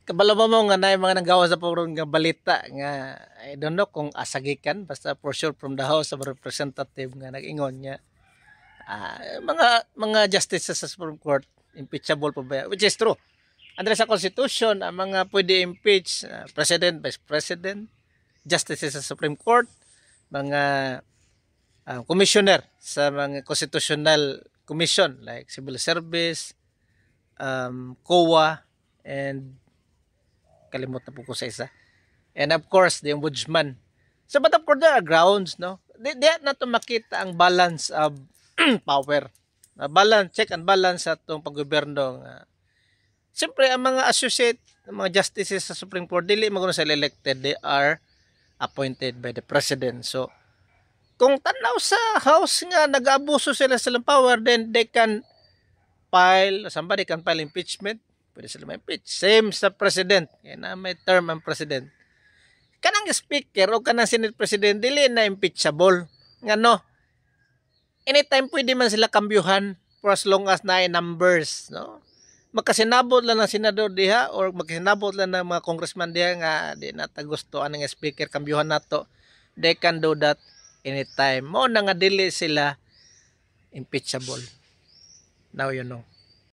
kabalo mo nga na mga nanggawa sa purong nga balita nga I don't know kung asagikan basta for sure from the House of Representative nga nag-ingon niya mga justices sa Supreme Court impeachable po ba, which is true. Andre sa Constitution ang mga pwede impeach President, Vice President, justices sa Supreme Court, mga commissioner sa mga constitutional commission like Civil Service, COA, and kalimot na po ko sa isa. And of course, the ombudsman. So, but of course, there are grounds, no? Di na to makita ang balance of power. Balance, check and balance sa itong paggoberno. Siyempre, ang mga associate, mga justices sa Supreme Court, dili magano sila elected, they are appointed by the President. So, kung tanaw sa House nga, nag-abuso sila sa power, then they can file, somebody can file impeachment, pwede sila ma-impeach. Same sa President. Kaya na may term ang President. Kanang Speaker o kanang Senate President, dili na impeachable. Nga no, anytime pwede man sila kambyuhan for as long as na numbers. No? Magkasinabot lang ng senador diha or magkasinabot lang ng mga congressman diha nga di natagusto ang Speaker, kambyuhan nato. They can do that anytime. Mo na nga dili sila impeachable. Now you know.